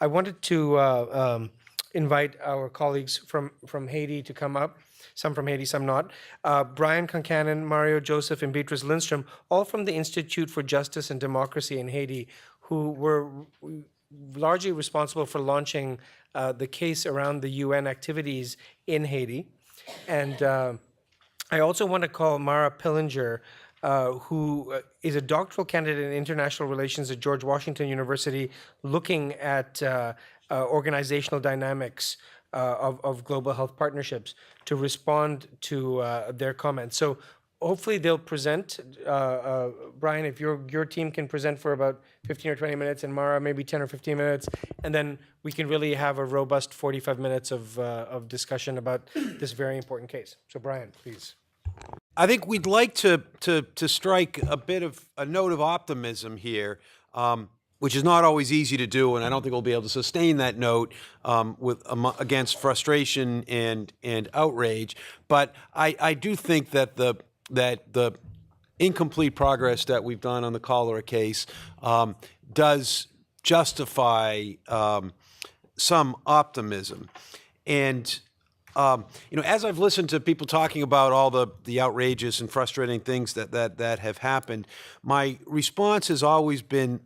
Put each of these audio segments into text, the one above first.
I wanted to invite our colleagues from Haiti to come up. Some from Haiti, some not. Brian Concannon, Mario Joseph, and Beatrice Lindstrom, all from the Institute for Justice and Democracy in Haiti, who were largely responsible for launching the case around the UN activities in Haiti. And I also want to call Mara Pillinger, who is a doctoral candidate in international relations at George Washington University, looking at organizational dynamics of global health partnerships, to respond to their comments. So hopefully they'll present. Brian, if your team can present for about 15 or 20 minutes, and Mara maybe 10 or 15 minutes, and then we can really have a robust 45 minutes of discussion about this very important case. So Brian, please. I think we'd like to strike a bit of a note of optimism here, which is not always easy to do, and I don't think we'll be able to sustain that note against frustration and outrage. But I do think that the incomplete progress that we've done on the cholera case does justify some optimism. And as I've listened to people talking about all the outrageous and frustrating things that have happened, my response has always been,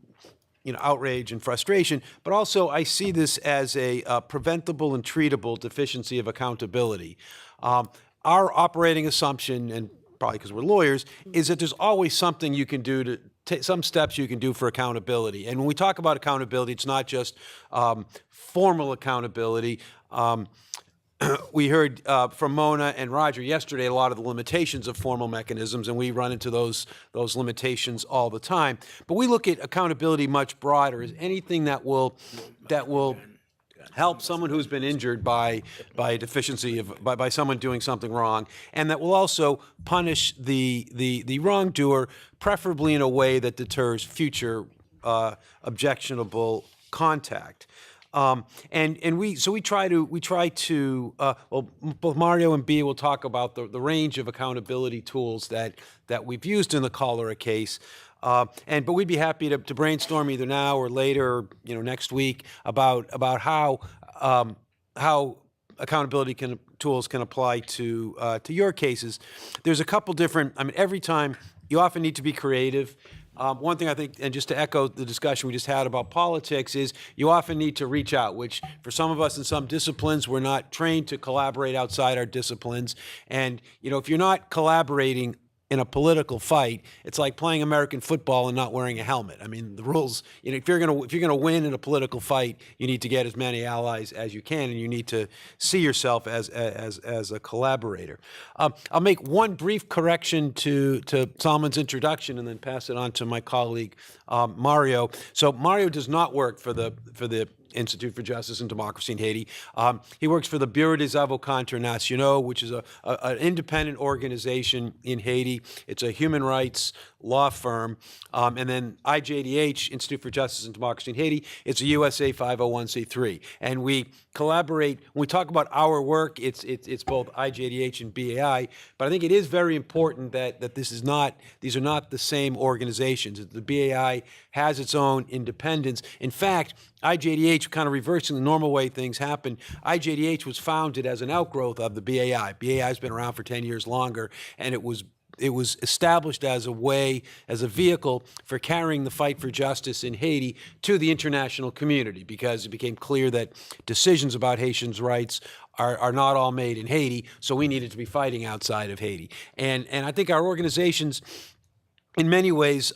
outrage and frustration, but also I see this as a preventable and treatable deficiency of accountability. Our operating assumption, and probably because we're lawyers, is that there's always something you can do to some steps you can do for accountability. And when we talk about accountability, it's not just formal accountability. We heard from Mona and Roger yesterday a lot of the limitations of formal mechanisms, and we run into those limitations all the time. But we look at accountability much broader as anything that will help someone who's been injured by a deficiency by someone doing something wrong, and that will also punish the wrongdoer, preferably in a way that deters future objectionable contact. And we try to well, both Mario and Bea will talk about the range of accountability tools that we've used in the cholera case. But we'd be happy to brainstorm either now or later, or, next week about how accountability tools can apply to your cases. There's a couple different. Every time you often need to be creative. One thing I think, and just to echo the discussion we just had about politics, is you often need to reach out, which for some of us in some disciplines, we're not trained to collaborate outside our disciplines. And, if you're not collaborating in a political fight, it's like playing American football and not wearing a helmet. The rules, if you're gonna win in a political fight, you need to get as many allies as you can, and you need to see yourself as a collaborator. I'll make one brief correction to Salman's introduction and then pass it on to my colleague Mario. So Mario does not work for the Institute for Justice and Democracy in Haiti. He works for the Bureau des Avocats Internationaux, which is an independent organization in Haiti. It's a human rights law firm. And then IJDH, Institute for Justice and Democracy in Haiti, it's a USA 501c3. And we collaborate. When we talk about our work, it's both IJDH and BAI. But I think it is very important that these are not the same organizations. The BAI has its own independence. In fact, IJDH, kind of reversing the normal way things happen, IJDH was founded as an outgrowth of the BAI. BAI has been around for 10 years longer, and it was established as a vehicle for carrying the fight for justice in Haiti to the international community, because it became clear that decisions about Haitians' rights are not all made in Haiti, so we needed to be fighting outside of Haiti. And I think our organizations, in many ways,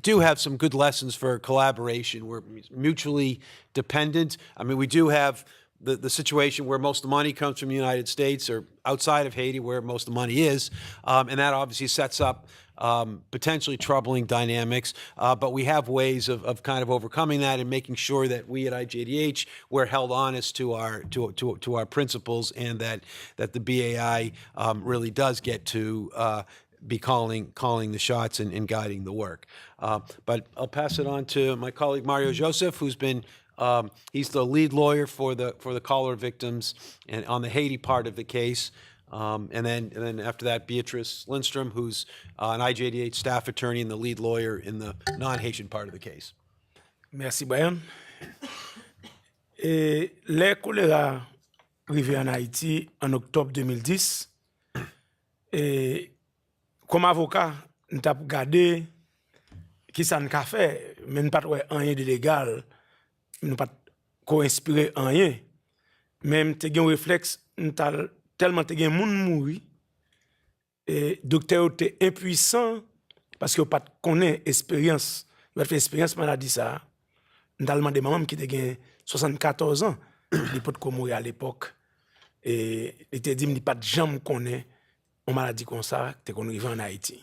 do have some good lessons for collaboration. We're mutually dependent. We do have the situation where most of the money comes from the United States, or outside of Haiti where most of the money is, and that obviously sets up potentially troubling dynamics. But we have ways of kind of overcoming that and making sure that we at IJDH, we're held honest to our principles, and that the BAI really does get to be calling the shots and guiding the work. But I'll pass it on to my colleague Mario Joseph, who's been he's the lead lawyer for the cholera victims and on the Haiti part of the case. And then after that, Beatrice Lindstrom, who's an IJDH staff attorney and the lead lawyer in the non-Haitian part of the case. Merci, Brian. Et les choléra arrivé en Haïti en octobre 2010. Et comme avocat, nous avons regardé qui ça nous a fait, mais nous n'avons pas rien de légal, nous n'avons pas co-inspiré rien. Même tu as un réflexe, nous avons tellement de gens mouri, et le docteur était impuissant parce qu'il n'a pas connaît expérience. Il a fait expérience maladie ça. Nous avons demandé à maman qui avait 74 ans, il peut mourir à l'époque. Et il était dit qu'il n'a pas de jambe connaît une maladie comme ça, qui est arrivé en Haïti.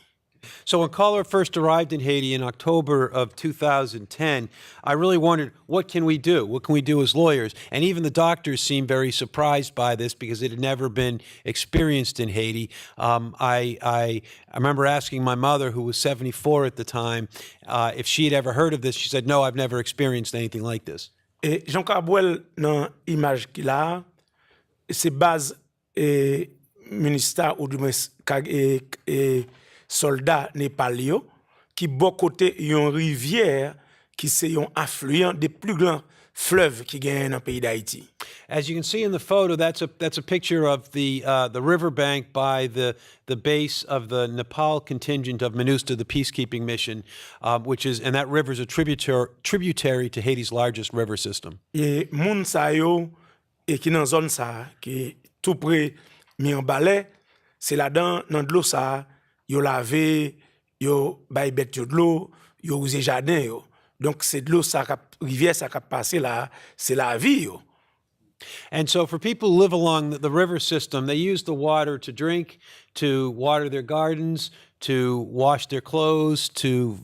So when cholera first arrived in Haiti in October of 2010, I really wondered, what can we do? What can we do as lawyers? And even the doctors seemed very surprised by this because it had never been experienced in Haiti. I remember asking my mother, who was 74 at the time, if she had ever heard of this. She said, no, I've never experienced anything like this. Et Jean Carbouel, dans l'image qu'il a, c'est base ministère ou du moins soldats népalais qui bon côté une rivière qui c'est un affluent des plus grands fleuves qui gagnent dans le pays d'Haïti. As you can see in the photo, that's a picture of the riverbank by the base of the Nepal contingent of MINUSTA, the peacekeeping mission, and that river is a tributary to Haiti's largest river system. Et moun sa yo et qui dans zone ça qui tout près mi en balai, c'est là-dedans dans de l'eau ça yo lavé, yo bay bête yo de l'eau, yo usé jardin yo. Donc c'est de l'eau ça rivière ça qui passer là, c'est la vie yo. And so for people who live along the river system, they use the water to drink, to water their gardens, to wash their clothes, to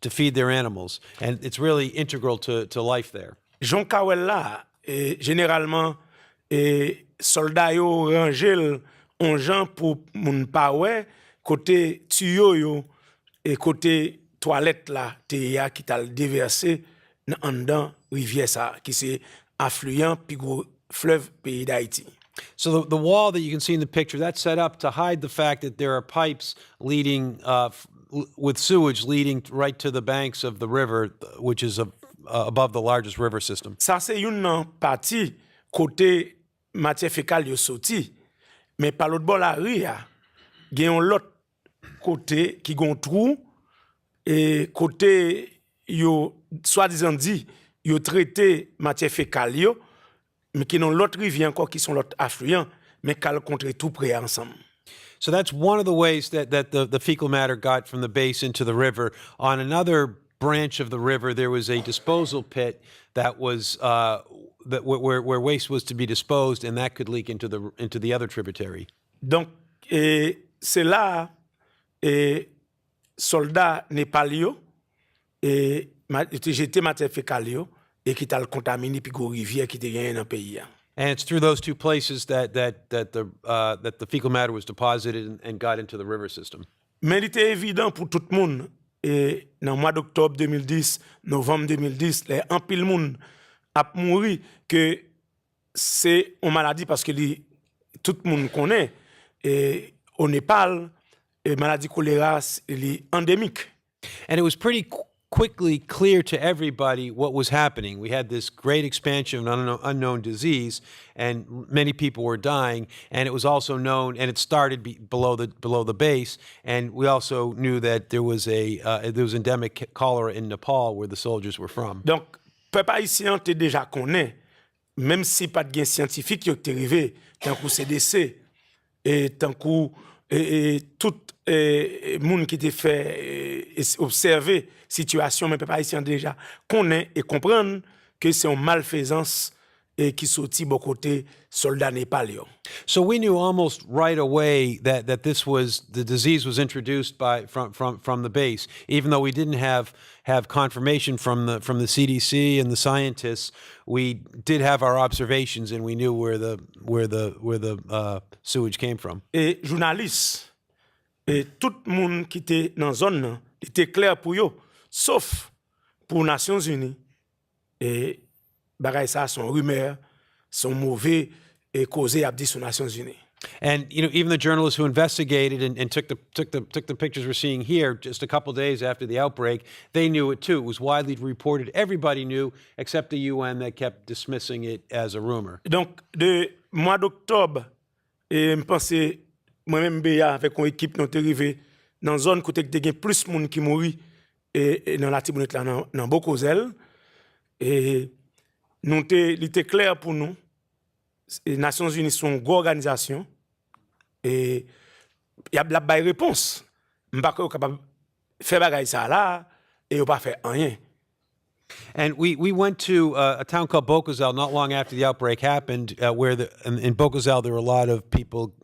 feed their animals. And it's really integral to life there. Jean Kawel là, généralement, soldats yo rangel on gens pour moun pa wè, côté tuyau yo et côté toilette là, te ya qui t'a déversé en dedans rivière ça qui c'est affluent puis gros fleuve pays d'Haïti. So the wall that you can see in the picture, that's set up to hide the fact that there are pipes leading with sewage leading right to the banks of the river, which is above the largest river system. Ça c'est une partie côté matière fécale yo sorti, mais par l'autre bord la rue a gen l'autre côté qui gon trou et côté yo soi-disant dit yo traité matière fécale yo, mais qui n'ont l'autre rivière encore qui sont l'autre affluent, mais qu'elle contre tout près ensemble. So that's one of the ways that the fecal matter got from the base into the river. On another branch of the river, there was a disposal pit that was where waste was to be disposed, and that could leak into the other tributary. Donc c'est là soldats népalais et jeté matière fécale yo et qui t'a contaminé puis go rivière qui était gagne dans pays. And it's through those two places that the fecal matter was deposited and got into the river system. Mais il était évident pour tout le monde et dans le mois d'octobre 2010, novembre 2010, les en pile monde a mouru que c'est une maladie parce que tout le monde connaît et au Népal maladie choléra est endémique. And it was pretty quickly clear to everybody what was happening. We had this great expansion of an unknown disease, and many people were dying. And it was also known, and it started below the base. And we also knew that there was endemic cholera in Nepal, where the soldiers were from. Donc, peuple haïtien te déjà connaît, même si pas de gain scientifique qui est arrivé, tant que CDC et tant que tout monde qui te fait observer situation, mais peuple haïtien déjà connaît et comprendre que c'est une malfaisance et qui sortit bon côté soldats népalais. So we knew almost right away that the disease was introduced from the base, even though we didn't have confirmation from the CDC and the scientists. We did have our observations, and we knew where the sewage came from. Et journalistes et tout le monde qui était dans la zone, était clair pour eux, sauf pour les Nations Unies. Et bagay ça sont rumeurs, sont mauvais et causés à des Nations Unies. And even the journalists who investigated and took the pictures we're seeing here just a couple days after the outbreak, they knew it too. It was widely reported. Everybody knew except the UN that kept dismissing it as a rumor. Donc, de mois d'octobre, je pense, moi-même, avec une équipe, nous sommes arrivés dans une zone où il y a plus de monde qui mourit et dans la Tibonite, dans Bokozel. Et il était clair pour nous. Les Nations Unies sont une grande organisation et il y a la bonne réponse. Je ne suis pas capable de faire ça là et ne pas faire rien. And we went to a town called Bokozel not long after the outbreak happened, where in Bokozel there were a lot of people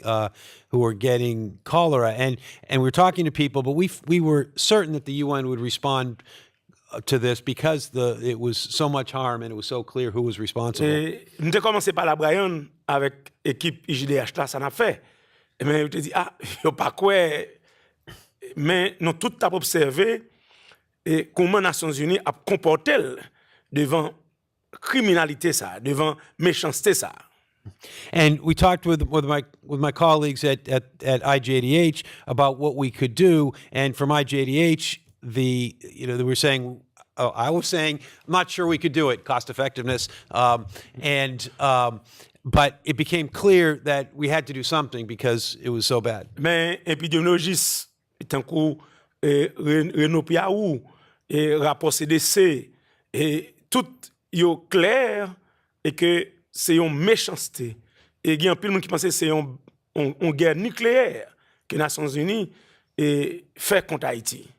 who were getting cholera, and we were talking to people, but we were certain that the UN would respond to this because it was so much harm and it was so clear who was responsible. Nous avons commencé par la Brian avec l'équipe IJDH là, ça n'a fait. Mais je te dis, il pas quoi. Mais nous tout avons observé et comment les Nations Unies a comporté devant criminalité ça, devant méchanceté ça. And we talked with my colleagues at IJDH about what we could do, and from IJDH, they were saying, I was saying, I'm not sure we could do it, cost effectiveness, but it became clear that we had to do something because it was so bad. Mais épidémiologistes, tant que Renaud Piaou et rapport CDC, et tout est clair et que c'est une méchanceté. Et il y a un peu de monde qui pense que c'est une guerre nucléaire que les Nations Unies fait contre Haïti.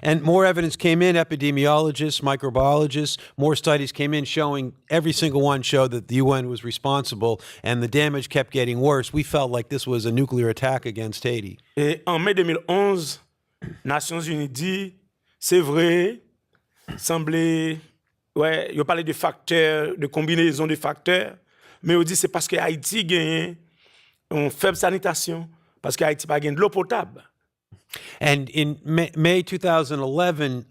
And more evidence came in, epidemiologists, microbiologists, more studies came in showing, every single one showed that the UN was responsible and the damage kept getting worse. We felt like this was a nuclear attack against Haiti. Et en mai 2011, Nations Unies dit, c'est vrai, semblait, ouais, il parlait de facteurs, de combinaison de facteurs, mais on dit c'est parce que Haïti gagne une faible sanitation, parce que Haïti pas gagne de l'eau potable. And in May 2011,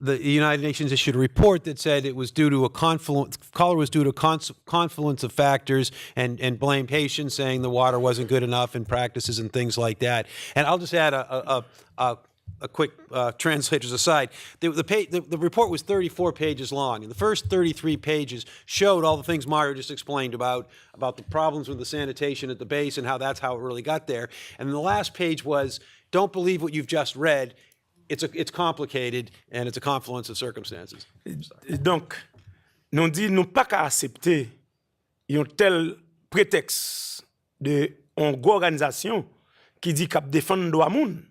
the United Nations issued a report that said it was due to cholera was due to confluence of factors and blamed Haitians, saying the water wasn't good enough and practices and things like that. And I'll just add a quick translator's aside. The report was 34 pages long, and the first 33 pages showed all the things Mario just explained about the problems with the sanitation at the base and how that's how it really got there. And the last page was, don't believe what you've just read. It's complicated, and it's a confluence of circumstances. Donc, nous dit nous pas qu'à accepter un tel prétexte de une organisation qui dit qu'à défendre droit moun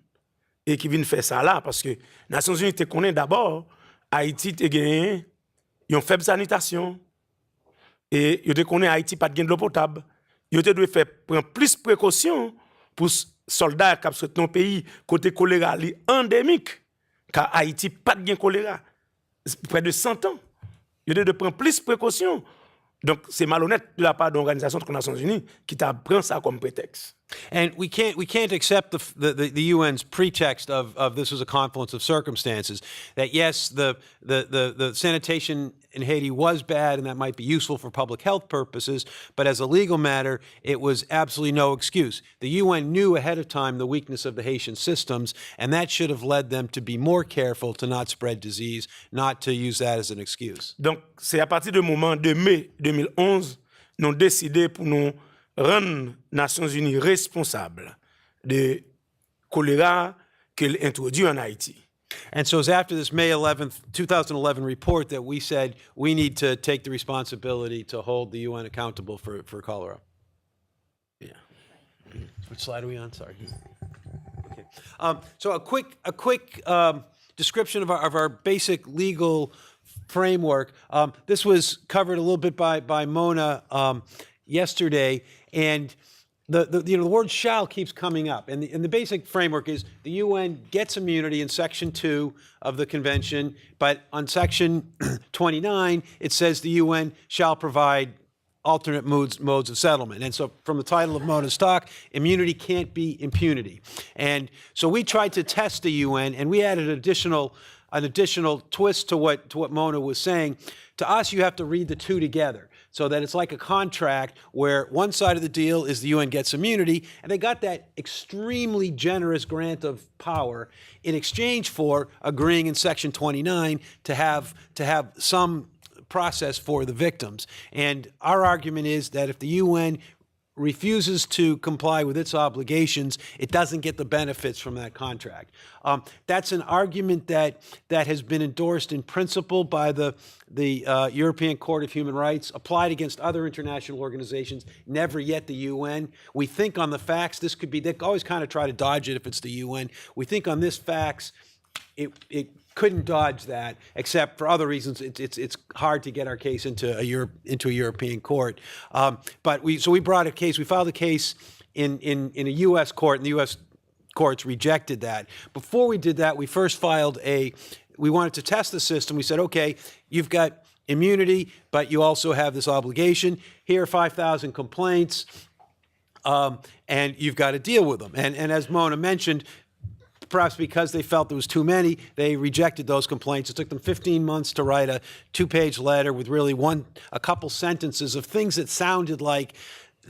et qui vient faire ça là parce que les Nations Unies te connaît d'abord Haïti te gagné une faible sanitation et yo te connaît Haïti pas de gain de l'eau potable. Yo te doit faire prendre plus précaution pour soldats qui sont dans un pays côté choléra endémique, car Haïti pas de choléra. Près de 100 ans. Il doit prendre plus de précautions. Donc, c'est malhonnête de la part de l'Organisation des Nations Unies qui prend ça comme prétexte. And we can't accept the UN's pretext of this was a confluence of circumstances. That yes, the sanitation in Haiti was bad, and that might be useful for public health purposes, but as a legal matter, it was absolutely no excuse. The UN knew ahead of time the weakness of the Haitian systems, and that should have led them to be more careful to not spread disease, not to use that as an excuse. Donc, c'est à partir du moment de mai 2011, nous avons décidé pour nous rendre les Nations Unies responsables de choléra qu'elle introduit en Haïti. And so it was after this May 11th, 2011 report that we said we need to take the responsibility to hold the UN accountable for cholera. Yeah. Which slide are we on? Sorry. Okay. So a quick description of our basic legal framework. This was covered a little bit by Mona yesterday, and the word shall keeps coming up, and the basic framework is the UN gets immunity in Section 2 of the Convention, but on Section 29 it says the UN shall provide alternate modes of settlement. And so from the title of Mona's talk, immunity can't be impunity. And so we tried to test the UN, and we added an additional twist to what Mona was saying. To us, you have to read the two together. so that it's like a contract where one side of the deal is the UN gets immunity, and they got that extremely generous grant of power in exchange for agreeing in Section 29 to have some process for the victims. And our argument is that if the UN refuses to comply with its obligations, it doesn't get the benefits from that contract. That's an argument that has been endorsed in principle by the European Court of Human Rights, applied against other international organizations, never yet the UN. We think on the facts, this could be, they always kind of try to dodge it if it's the UN. We think on this facts, it couldn't dodge that, except for other reasons. It's hard to get our case into a European court. But we brought a case. We filed a case in a U.S. court, and the U.S. courts rejected that. Before we did that, we first filed we wanted to test the system. We said, okay, you've got immunity, but you also have this obligation. Here are 5,000 complaints, and you've got to deal with them. And as Mona mentioned, perhaps because they felt there was too many, they rejected those complaints. It took them 15 months to write a 2-page letter with really a couple sentences of things that sounded like,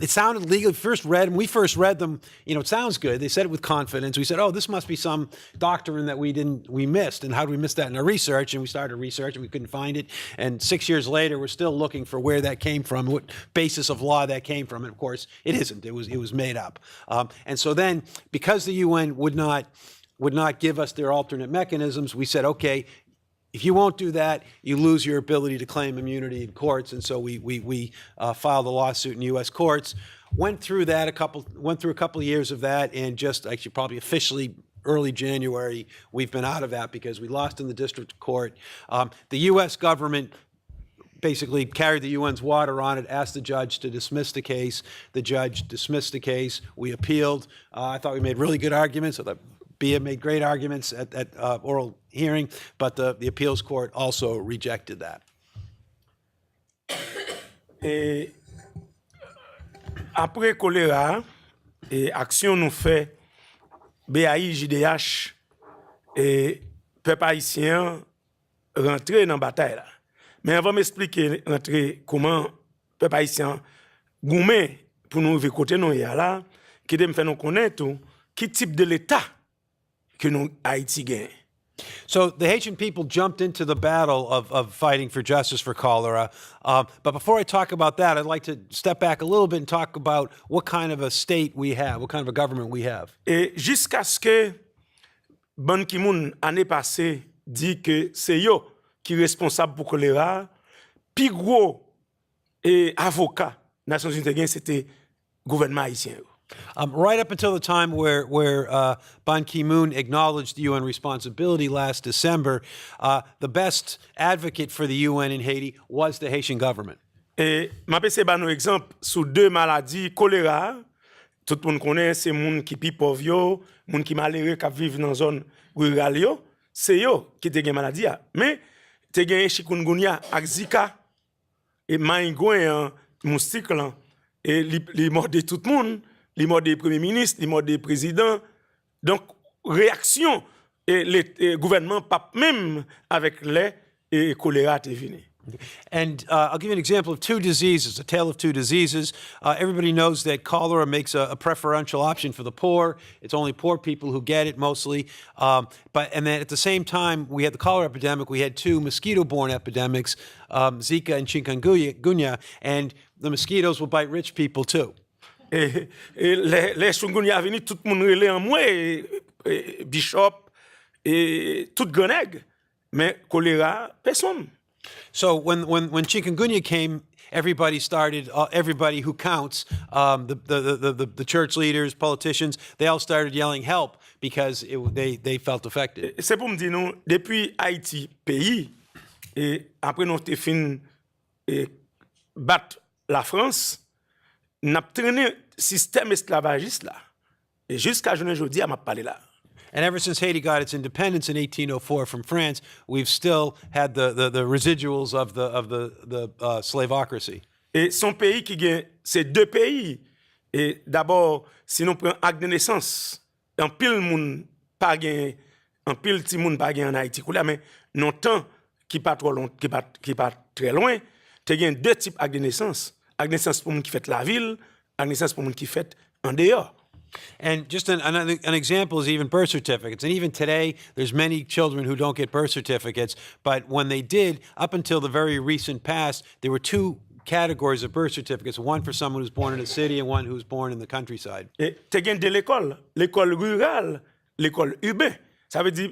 it sounded legal. When we first read them, it sounds good. They said it with confidence. We said, oh, this must be some doctrine that we missed. And how did we miss that in our research? And we started research and we couldn't find it. And 6 years later, we're still looking for where that came from, what basis of law that came from. And of course, it isn't. It was made up. And so then, because the UN would not give us their alternate mechanisms, we said, okay, if you won't do that, you lose your ability to claim immunity in courts. And so we filed a lawsuit in U.S. courts, went through a couple of years of that, and just actually probably officially early January, we've been out of that because we lost in the district court. The U.S. government basically carried the UN's water on it, asked the judge to dismiss the case. The judge dismissed the case. We appealed. I thought we made really good arguments. I thought BIA made great arguments at oral hearing, but the appeals court also rejected that. Après choléra, action nous fait BAI, JDH, et peuple haïtien rentrer dans la bataille là. Mais avant m'expliquer rentrer comment peuple haïtien goumé pour nous vivre côté nous là, qui me fait nous connaître qui type de l'État que nous Haïti gagne. So the Haitian people jumped into the battle of fighting for justice for cholera. But before I talk about that, I'd like to step back a little bit and talk about what kind of a state we have, what kind of a government we have. Et jusqu'à ce que Ban Ki-moon, année passée, dit que c'est yo qui responsable pour choléra, plus gros avocat Nations Unies c'était gouvernement haïtien. Right up until the time where Ban Ki-moon acknowledged the UN responsibility last December, the best advocate for the UN in Haiti was the Haitian government. Et m'a pese ba nou exemple sous deux maladies choléra, tout le monde connaît c'est moun qui pi pauvre yo, moun qui malheureux qui vivent dans zone rurale yo, c'est yo qui te gen maladie a. Mais te gen chikungunya ak Zika et maïgouin moustique là et li morde tout le monde. Les morts des premiers ministres, les morts des présidents. Donc, réaction, et le gouvernement, pas même avec les choléra est venu. And I'll give you an example of two diseases, a tale of two diseases. Everybody knows that cholera makes a preferential option for the poor. It's only poor people who get it mostly. And then at the same time, we had the cholera epidemic. We had two mosquito-borne epidemics, Zika and chikungunya, and the mosquitoes will bite rich people too. Et les chikungunya venu, tout le monde relait en moi, Bishop, et tout grenègue. Mais choléra, personne. So when chikungunya came, everybody who counts, the church leaders, politicians, they all started yelling help because they felt affected. C'est pour me dire, nous, depuis Haïti, pays, et après nous avons fin battre la France, nous avons traîné le système esclavagiste là. Et jusqu'à aujourd'hui, on m'a parlé là. And ever since Haiti got its independence in 1804 from France, we've still had the residuals of the slavocracy. Et son pays qui gagne, c'est deux pays. Et d'abord, si nous prenons acte de naissance, un pile moun pas gagne, un pile ti moun pas gagne en Haïti, mais non temps qui pas trop long, qui pas très loin, te gen deux types ak de naissance. Ak naissance pour moun qui fait la ville, ak naissance pour moun qui fait en dehors. And just an example is even birth certificates. And even today, there's many children who don't get birth certificates. But when they did, up until the very recent past, there were two categories of birth certificates, one for someone who's born in a city and one who's born in the countryside. Et te gen de l'école rurale, l'école urbaine. Ça veut dire,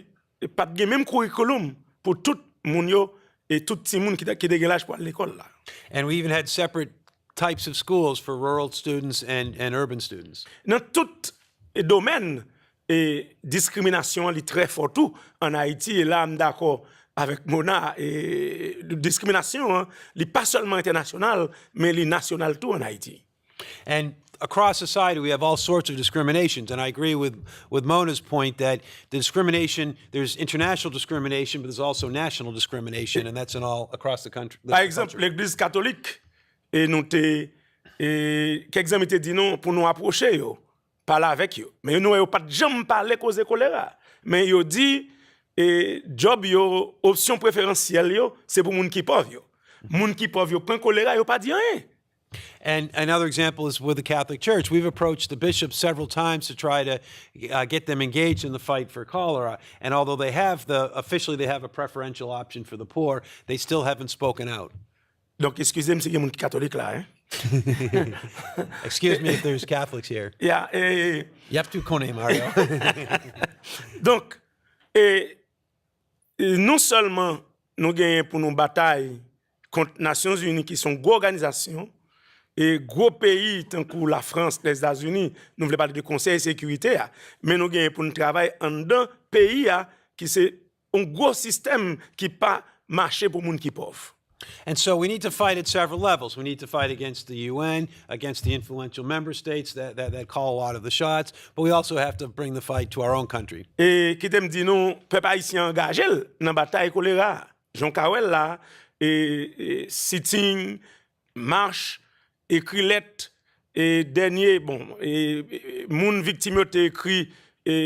pas de même curriculum pour tout moun yo et tout ti moun qui de gen l'âge pour l'école là. And we even had separate types of schools for rural students and urban students. Dans tout domaine, et discrimination est très fort tout en Haïti. Et là, je suis d'accord avec Mona. Et discrimination, n'est pas seulement internationale, mais elle est nationale tout en Haïti. And across society, we have all sorts of discriminations. And I agree with Mona's point that the discrimination, there's international discrimination, but there's also national discrimination, and that's in all across the country. Par exemple, l'Église catholique, et nous quelques amis te dit non pour nous approcher, yo, parler avec yo. Mais nous n'avons pas de jamais parler cause choléra. Mais yo dit, job yo, option préférentielle yo, c'est pour moun qui pauvre yo. Moun qui pauvre yo, prend choléra, yo pas dit rien. And another example is with the Catholic Church. We've approached the bishops several times to try to get them engaged in the fight for cholera. And although they have officially they have a preferential option for the poor, they still haven't spoken out. Donc, excusez-moi si il y a moun catholique là, hein. Excuse me if there's Catholics here. Yeah, You have to connaître, Mario. Donc, non seulement nous gagnons pour nos batailles contre les Nations Unies qui sont gros organisations et gros pays tant que la France, les États-Unis, nous voulons parler de Conseil de sécurité, mais nous gagnons pour nous travailler en d'un pays qui c'est un gros système qui pas marché pour les gens qui pauvres. And so we need to fight at several levels. We need to fight against the UN, against the influential member states that call a lot of the shots, but we also have to bring the fight to our own country. Et qui t'aime dit non, peuple haïtien engagé dans la bataille choléra. Jean Kawel là, sitting, marche, écrit lettre, et dernier, bon, moun victime te écrit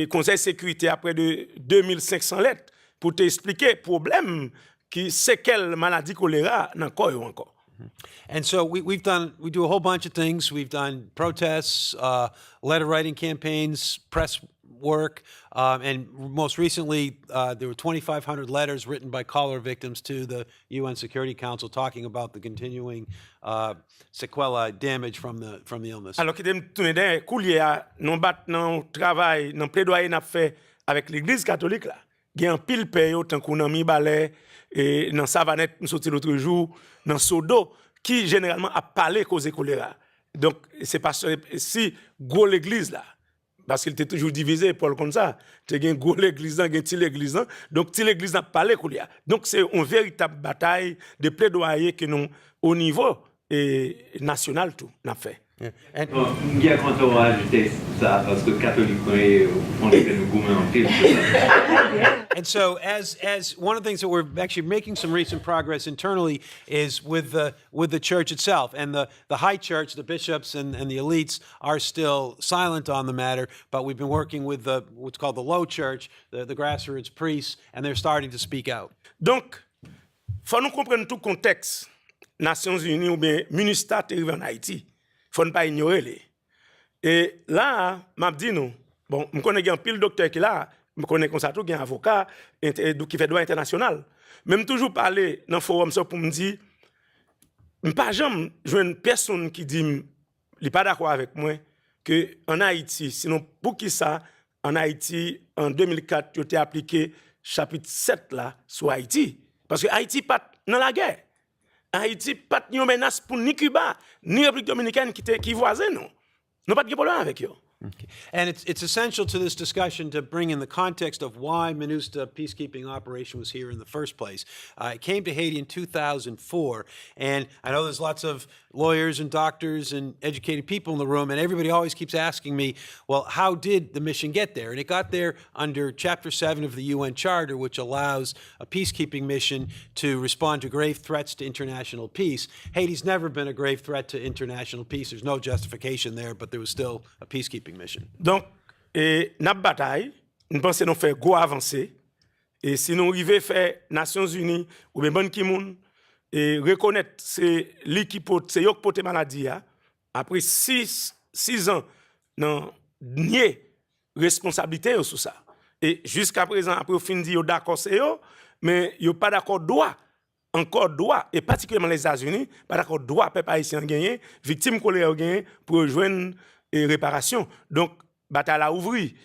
Conseil de sécurité après de 2500 lettres pour t'expliquer problème qui c'est quelle maladie choléra dans corps encore. And so we do a whole bunch of things. We've done protests, letter writing campaigns, press work, and most recently there were 2,500 letters written by cholera victims to the UN Security Council talking about the continuing sequela damage from the illness. Alors qui t'aime tourner d'un coulier non bat non travail non plaidoyer n'a fait avec l'église catholique là. Il y a un pile paye autant qu'on a mis balai et dans Savanette nous sorti l'autre jour dans Sodo qui généralement a parlé cause choléra. Donc c'est pas si gros l'église là parce qu'il était toujours divisé Paul comme ça, tu as gros l'église là, petit l'église là. Donc petit l'église n'a parlé choléra. Donc c'est une véritable bataille de plaidoyer que nous au niveau national tout n'a fait. Yeah. And, il y a quand on a ajouté ça parce que catholiques on était nous gourmands en pile. And so, as one of the things that we're actually making some recent progress internally is with the church itself, and the high church, the bishops and the elites are still silent on the matter. But we've been working with what's called the low church, the grassroots priests, and they're starting to speak out. Donc, faut nous comprendre tout contexte. Nations Unies ou bien MINUSTAT arrivé en Haïti. Faut ne pas ignorer les. Et là, m'a dit nous, bon, je connais un pile docteur qui là, je connais comme ça tout un avocat qui fait droit international. Même toujours parler dans forum ça pour me dire pas jamais jouer une personne qui dit il pas d'accord avec moi que en Haïti, sinon pour qui ça en Haïti en 2004, tu as appliqué chapitre 7 là sur Haïti parce que Haïti pas dans la guerre. Haïti pas une menace pour ni Cuba, ni République dominicaine qui voisin non. Nous pas de problème avec eux. Okay. And it's essential to this discussion to bring in the context of why MINUSTA peacekeeping operation was here in the first place. It came to Haiti in 2004, and I know there's lots of lawyers and doctors and educated people in the room, and everybody always keeps asking me, well, how did the mission get there? And it got there under Chapter 7 of the UN Charter, which allows a peacekeeping mission to respond to grave threats to international peace. Haiti's never been a grave threat to international peace. There's no justification there, but there was still a peacekeeping mission. Donc, notre bataille, nous pensons nous faire gros avancée. Et si nous arrivons à faire Nations Unies ou bien Ban Ki-moon, et reconnaître c'est lui qui porte, c'est yo qui porte maladie après 6 ans nan nier responsabilité sur ça. Et jusqu'à présent après fin dit yo d'accord c'est yo, mais yo pas d'accord droit. Encore droit, et particulièrement les États-Unis, pas d'accord droit peuple haïtien gagner, victime choléra gagner pour rejoindre réparation. Donc bataille a ouvri.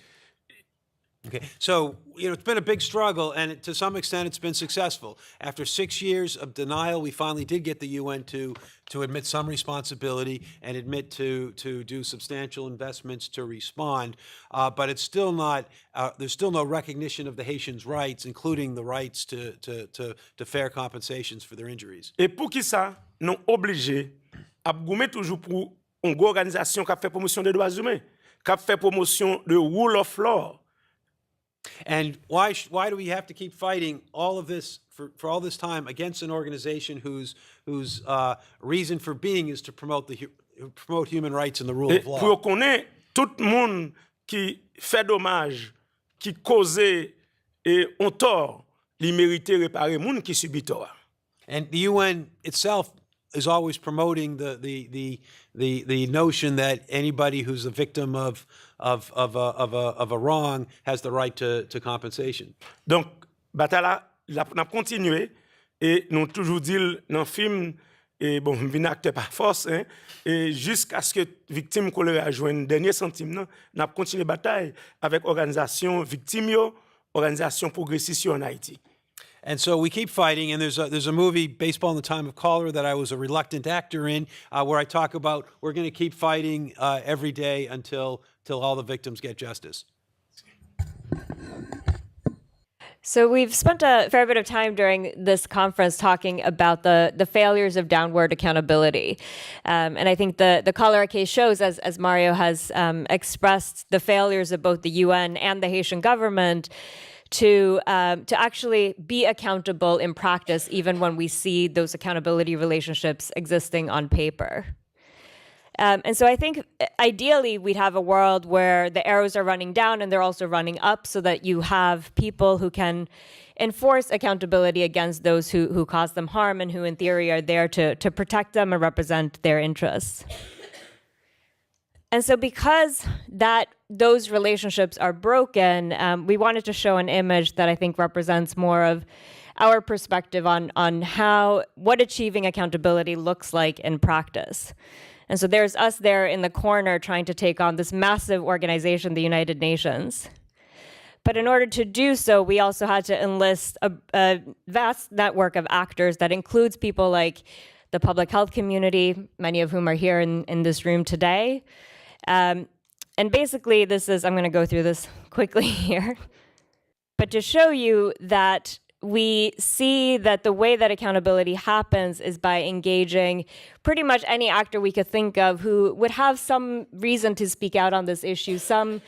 Okay, so it's been a big struggle, and to some extent, it's been successful. After 6 years of denial, we finally did get the UN to admit some responsibility and admit to do substantial investments to respond. But it's still not. There's still no recognition of the Haitians' rights, including the rights to fair compensations for their injuries. Et pour qui ça, nous obligés à gommer toujours pour une organisation qui fait promotion des droits humains, qui fait promotion de rule of law. And why do we have to keep fighting all of this for all this time against an organization whose reason for being is to promote human rights and the rule Et of law? pour connaître tout le monde qui fait dommage, qui cause et on tort, il mérite réparer monde qui subit tort. And the UN itself is always promoting the notion that anybody who's a victim of a wrong has the right to compensation. Donc bataille la continué et nous toujours dit dans film et bon vinn acteur par force hein, et jusqu'à ce que victime choléra joigne dernier centime non n'a continué bataille avec organisation victime yo, organisation progressiste en Haïti. And so we keep fighting, and there's a movie, Baseball in the Time of Cholera, that I was a reluctant actor in, where I talk about we're going to keep fighting every day until all the victims get justice. So we've spent a fair bit of time during this conference talking about the failures of downward accountability. And I think the cholera case shows, as Mario has expressed, the failures of both the UN and the Haitian government to actually be accountable in practice, even when we see those accountability relationships existing on paper. And so I think ideally we'd have a world where the arrows are running down and they're also running up, so that you have people who can enforce accountability against those who cause them harm and who in theory are there to protect them and represent their interests. And so because those relationships are broken, we wanted to show an image that I think represents more of our perspective on what achieving accountability looks like in practice. And so there's us there in the corner trying to take on this massive organization, the United Nations. But in order to do so, we also had to enlist a vast network of actors that includes people like the public health community, many of whom are here in this room today. And basically, I'm going to go through this quickly here, but to show you that we see that the way that accountability happens is by engaging pretty much any actor we could think of who would have some reason to speak out on this issue, some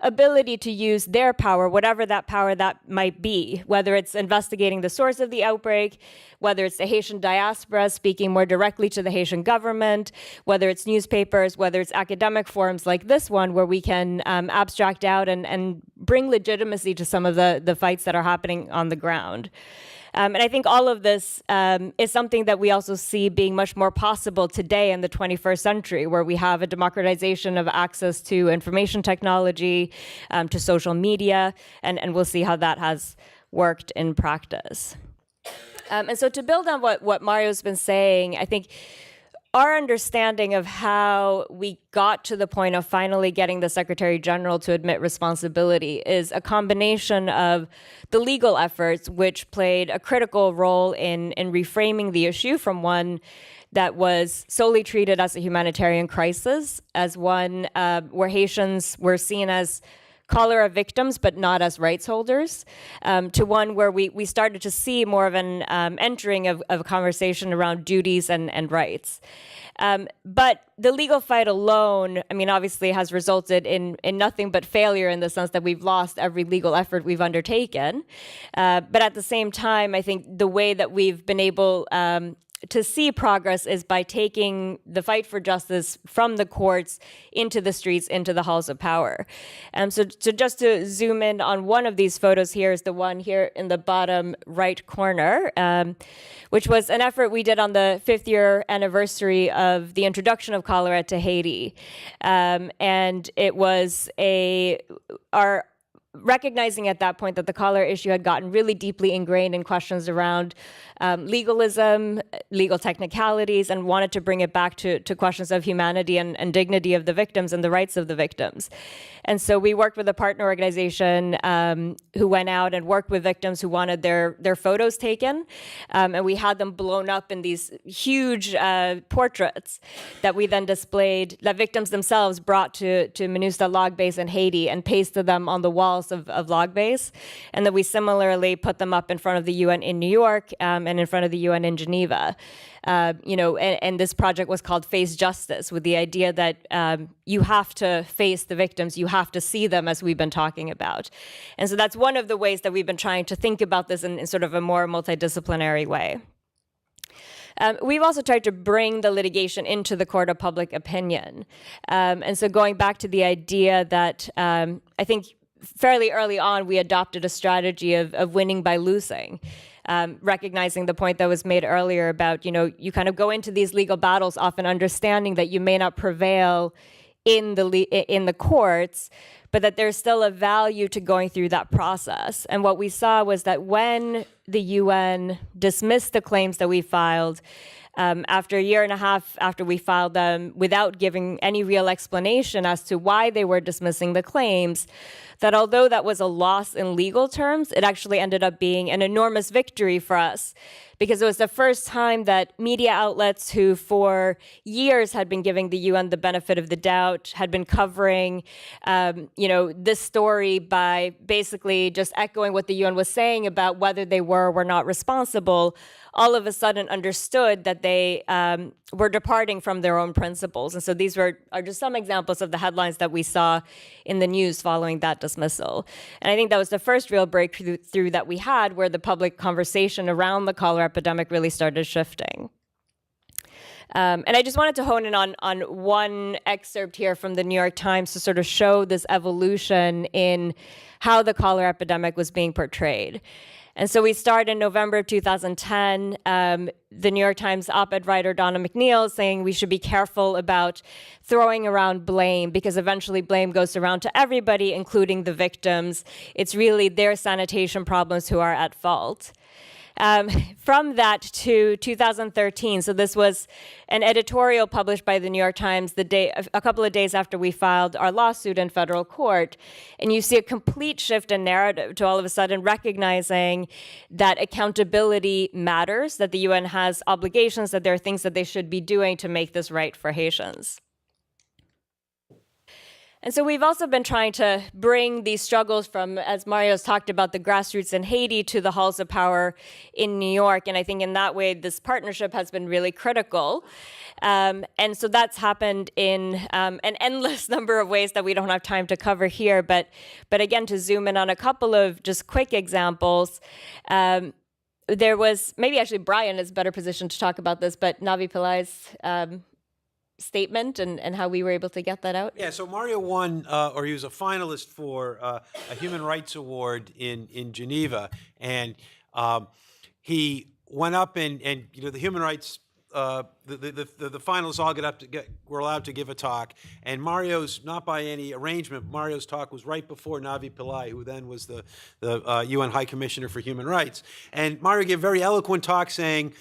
ability to use their power, whatever that power that might be, whether it's investigating the source of the outbreak, whether it's the Haitian diaspora speaking more directly to the Haitian government, whether it's newspapers, whether it's academic forums like this one, where we can abstract out and bring legitimacy to some of the fights that are happening on the ground. And I think all of this is something that we also see being much more possible today in the 21st century, where we have a democratization of access to information technology, to social media, and we'll see how that has worked in practice. And so to build on what Mario's been saying, I think our understanding of how we got to the point of finally getting the Secretary General to admit responsibility is a combination of the legal efforts, which played a critical role in reframing the issue from one that was solely treated as a humanitarian crisis, as one where Haitians were seen as cholera victims, but not as rights holders, to one where we started to see more of an entering of a conversation around duties and rights. But the legal fight alone, I mean, obviously has resulted in nothing but failure, in the sense that we've lost every legal effort we've undertaken. But at the same time, I think the way that we've been able to see progress is by taking the fight for justice from the courts into the streets, into the halls of power. So just to zoom in on one of these photos, here is the one here in the bottom right corner, which was an effort we did on the 5th year anniversary of the introduction of cholera to Haiti. And it was our recognizing at that point that the cholera issue had gotten really deeply ingrained in questions around legalism, legal technicalities, and wanted to bring it back to questions of humanity and dignity of the victims and the rights of the victims. And so we worked with a partner organization who went out and worked with victims who wanted their photos taken. And we had them blown up in these huge portraits that we then displayed, that victims themselves brought to MINUSTA log base in Haiti and pasted them on the walls of log base. And then we similarly put them up in front of the UN in New York and in front of the UN in Geneva. And this project was called Face Justice, with the idea that you have to face the victims, you have to see them, as we've been talking about. And so that's one of the ways that we've been trying to think about this in sort of a more multidisciplinary way. We've also tried to bring the litigation into the court of public opinion. And so going back to the idea that I think fairly early on, we adopted a strategy of winning by losing. Recognizing the point that was made earlier about, you kind of go into these legal battles often understanding that you may not prevail in the courts, but that there's still a value to going through that process. And what we saw was that when the UN dismissed the claims that we filed, after a year and a half after we filed them, without giving any real explanation as to why they were dismissing the claims, that although that was a loss in legal terms, it actually ended up being an enormous victory for us, because it was the first time that media outlets who for years had been giving the UN the benefit of the doubt, had been covering this story by basically just echoing what the UN was saying about whether they were or were not responsible, all of a sudden understood that they were departing from their own principles. And so these are just some examples of the headlines that we saw in the news following that dismissal. And I think that was the first real breakthrough that we had, where the public conversation around the cholera epidemic really started shifting. And I just wanted to hone in on one excerpt here from the New York Times to sort of show this evolution in how the cholera epidemic was being portrayed. And so we start in November of 2010, the New York Times op-ed writer Donna McNeil saying we should be careful about throwing around blame, because eventually blame goes around to everybody, including the victims. It's really their sanitation problems who are at fault. From that to 2013, so this was an editorial published by the New York Times a couple of days after we filed our lawsuit in federal court, and you see a complete shift in narrative to all of a sudden recognizing that accountability matters, that the UN has obligations, that there are things that they should be doing to make this right for Haitians. And so we've also been trying to bring these struggles from, as Mario's talked about, the grassroots in Haiti to the halls of power in New York. And I think in that way, this partnership has been really critical. And so that's happened in an endless number of ways that we don't have time to cover here. But again, to zoom in on a couple of just quick examples, there was, maybe actually Brian is better positioned to talk about this, but Navi Pillai's statement and how we were able to get that out? Yeah, so Mario won, or he was a finalist for a Human Rights Award in Geneva, and he went up and the human rights, the finalists all were allowed to give a talk, and Mario's, not by any arrangement, Mario's talk was right before Navi Pillai, who then was the UN High Commissioner for Human Rights, and Mario gave a very eloquent talk saying,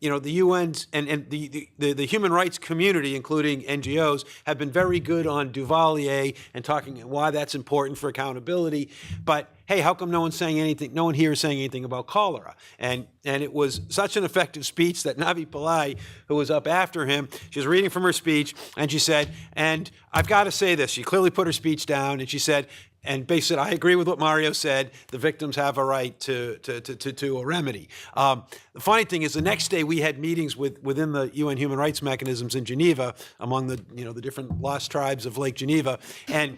the UN's and the human rights community, including NGOs, have been very good on Duvalier and talking why that's important for accountability. But hey, how come no one's saying anything? No one here is saying anything about cholera. And it was such an effective speech that Navi Pillai, who was up after him, she was reading from her speech, and she said, and I've got to say this. She clearly put her speech down, and she said, and basically, I agree with what Mario said. The victims have a right to a remedy. The funny thing is, the next day we had meetings within the UN human rights mechanisms in Geneva, among the different lost tribes of Lake Geneva, and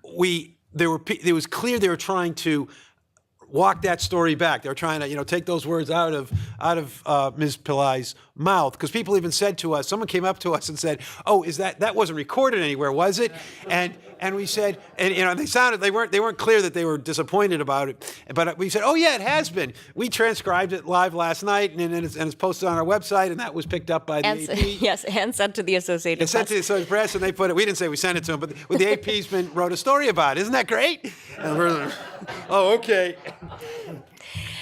it was clear they were trying to walk that story back. They were trying to, take those words out of Ms. Pillai's mouth, because people even said to us, someone came up to us and said, "Oh, is that wasn't recorded anywhere, was it?" And we said, and they weren't clear that they were disappointed about it, but we said, "Oh yeah, it has been. We transcribed it live last night, and it's posted on our website, and that was picked up by the AP." Yes, and sent to the Associated It's sent to the Associated Press, and they put it. We didn't say we sent it to them, but the AP's wrote a story about it. Isn't that great? And we're, oh, okay.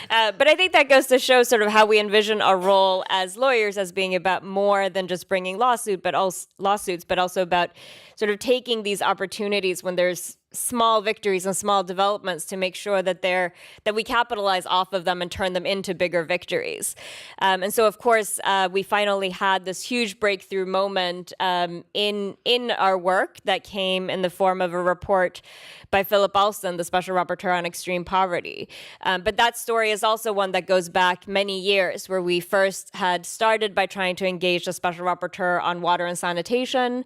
But I think that goes to show sort of how we envision our role as lawyers as being about more than just bringing lawsuits, but also about sort of taking these opportunities when there's small victories and small developments to make sure that we capitalize off of them and turn them into bigger victories. And so, of course, we finally had this huge breakthrough moment in our work that came in the form of a report by Philip Alston, the Special Rapporteur on Extreme Poverty. But that story is also one that goes back many years, where we first had started by trying to engage the Special Rapporteur on water and sanitation,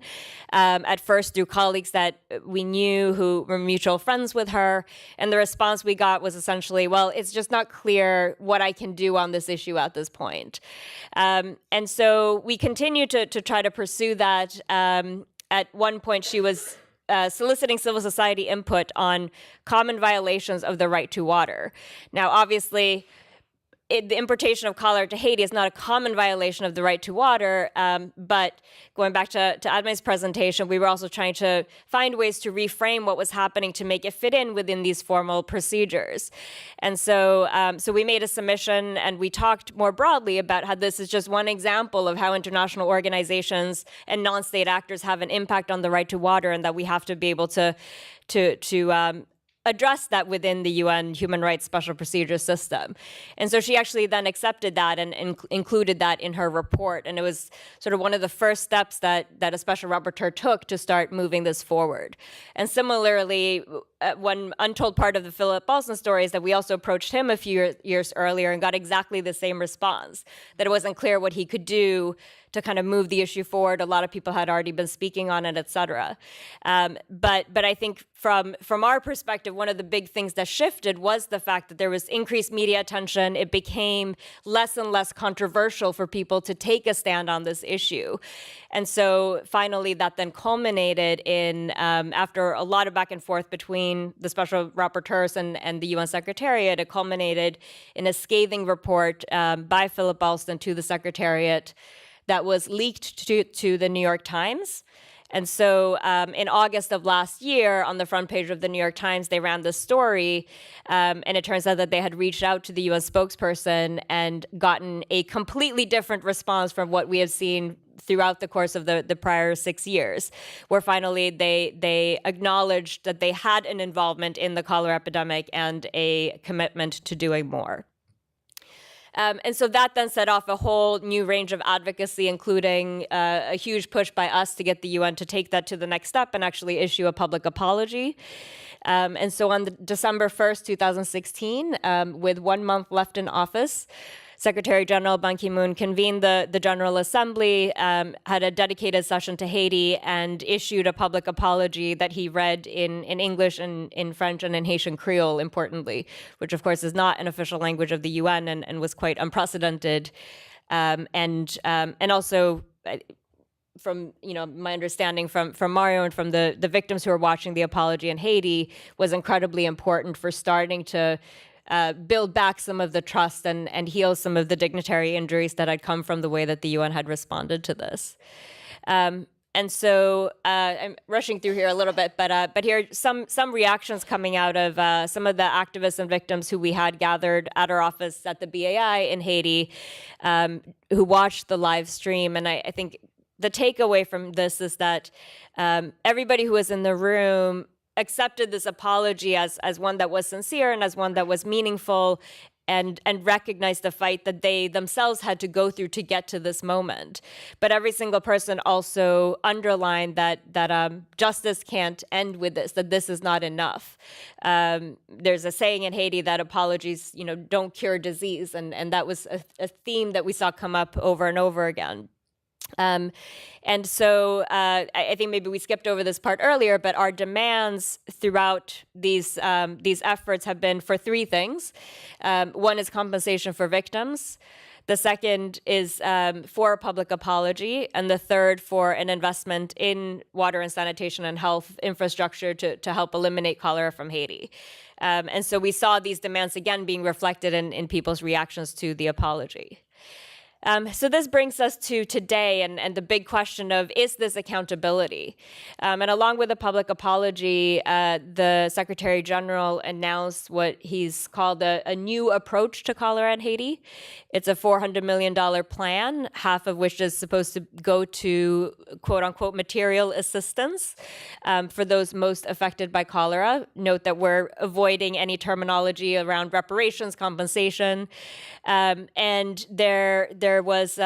at first through colleagues that we knew who were mutual friends with her. And the response we got was essentially, well, it's just not clear what I can do on this issue at this point. And so we continue to try to pursue that. At one point, she was soliciting civil society input on common violations of the right to water. Now, obviously, the importation of cholera to Haiti is not a common violation of the right to water, but going back to Adme's presentation, we were also trying to find ways to reframe what was happening to make it fit in within these formal procedures. And so we made a submission, and we talked more broadly about how this is just one example of how international organizations and non-state actors have an impact on the right to water, and that we have to be able to address that within the UN Human Rights Special Procedures System. And so she actually then accepted that and included that in her report. And it was sort of one of the first steps that a special rapporteur took to start moving this forward. And similarly, one untold part of the Philip Alston story is that we also approached him a few years earlier and got exactly the same response, that it wasn't clear what he could do to kind of move the issue forward. A lot of people had already been speaking on it, et cetera. But I think from our perspective, one of the big things that shifted was the fact that there was increased media attention. It became less and less controversial for people to take a stand on this issue. And so finally that then culminated in, after a lot of back and forth between the special rapporteurs and the UN Secretariat, it culminated in a scathing report by Philip Alston to the Secretariat that was leaked to the New York Times. And so in August of last year, on the front page of the New York Times, they ran this story, and it turns out that they had reached out to the UN spokesperson and gotten a completely different response from what we had seen throughout the course of the prior 6 years, where finally they acknowledged that they had an involvement in the cholera epidemic and a commitment to doing more. And so that then set off a whole new range of advocacy, including a huge push by us to get the UN to take that to the next step and actually issue a public apology. And so on December 1st, 2016, with 1 month left in office, Secretary General Ban Ki-moon convened the General Assembly, had a dedicated session to Haiti, and issued a public apology that he read in English and in French and in Haitian Creole, importantly, which of course is not an official language of the UN and was quite unprecedented. And also, from my understanding from Mario and from the victims who are watching the apology in Haiti, was incredibly important for starting to build back some of the trust and heal some of the dignitary injuries that had come from the way that the UN had responded to this. And so I'm rushing through here a little bit, but here are some reactions coming out of some of the activists and victims who we had gathered at our office at the BAI in Haiti, who watched the live stream. And I think the takeaway from this is that everybody who was in the room accepted this apology as one that was sincere and as one that was meaningful, and recognized the fight that they themselves had to go through to get to this moment. But every single person also underlined that justice can't end with this, that this is not enough. There's a saying in Haiti that apologies, don't cure disease, and that was a theme that we saw come up over and over again. And so I think maybe we skipped over this part earlier, but our demands throughout these efforts have been for three things. One is compensation for victims. The second is for a public apology, and the third for an investment in water and sanitation and health infrastructure to help eliminate cholera from Haiti. And so we saw these demands again being reflected in people's reactions to the apology. So this brings us to today and the big question of, is this accountability? And along with a public apology, the Secretary General announced what he's called a new approach to cholera in Haiti. It's a $400 million plan, half of which is supposed to go to quote unquote material assistance for those most affected by cholera. Note that we're avoiding any terminology around reparations, compensation, and there was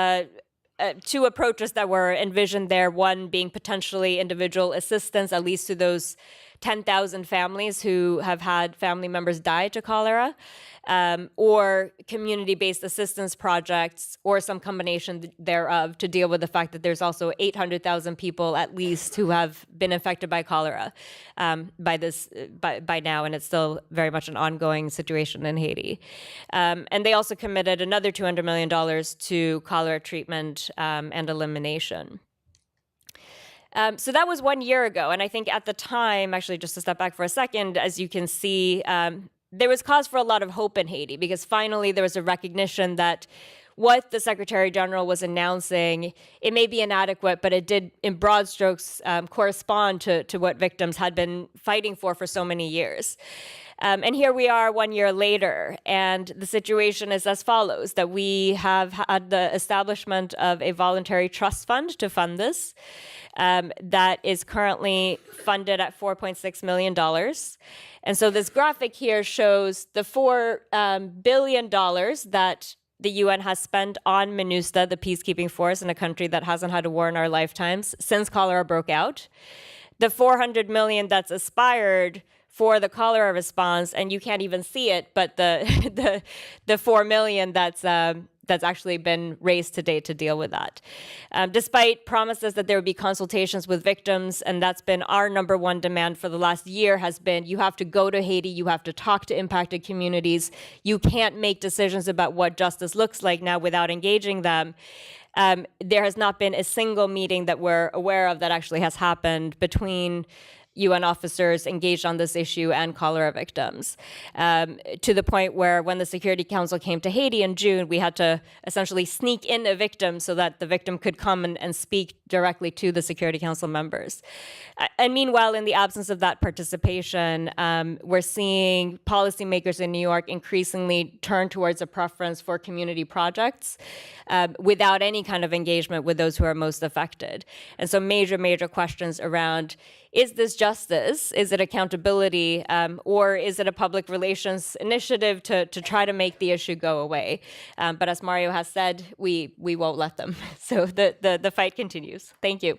two approaches that were envisioned there, one being potentially individual assistance, at least to those 10,000 families who have had family members die to cholera, or community-based assistance projects, or some combination thereof to deal with the fact that there's also 800,000 people at least who have been infected by cholera by now, and it's still very much an ongoing situation in Haiti. And they also committed another $200 million to cholera treatment and elimination. So that was 1 year ago. And I think at the time, actually, just to step back for a second, as you can see, there was cause for a lot of hope in Haiti, because finally there was a recognition that what the Secretary General was announcing, it may be inadequate, but it did, in broad strokes, correspond to what victims had been fighting for so many years. And here we are 1 year later, and the situation is as follows, that we have had the establishment of a voluntary trust fund to fund this, that is currently funded at $4.6 million. And so this graphic here shows the $4 billion that the UN has spent on MINUSTA, the peacekeeping force in a country that hasn't had a war in our lifetimes since cholera broke out. The $400 million that's aspired for the cholera response, and you can't even see it, but the $4 million that's actually been raised to date to deal with that. Despite promises that there would be consultations with victims, and that's been our number one demand for the last year, has been you have to go to Haiti, you have to talk to impacted communities, you can't make decisions about what justice looks like now without engaging them. There has not been a single meeting that we're aware of that actually has happened between UN officers engaged on this issue and cholera victims, to the point where when the Security Council came to Haiti in June, we had to essentially sneak in a victim so that the victim could come and speak directly to the Security Council members. And meanwhile, in the absence of that participation, we're seeing policymakers in New York increasingly turn towards a preference for community projects without any kind of engagement with those who are most affected. And so major questions around, is this justice? Is it accountability? Or is it a public relations initiative to try to make the issue go away? But as Mario has said, we won't let them. So the fight continues. Thank you.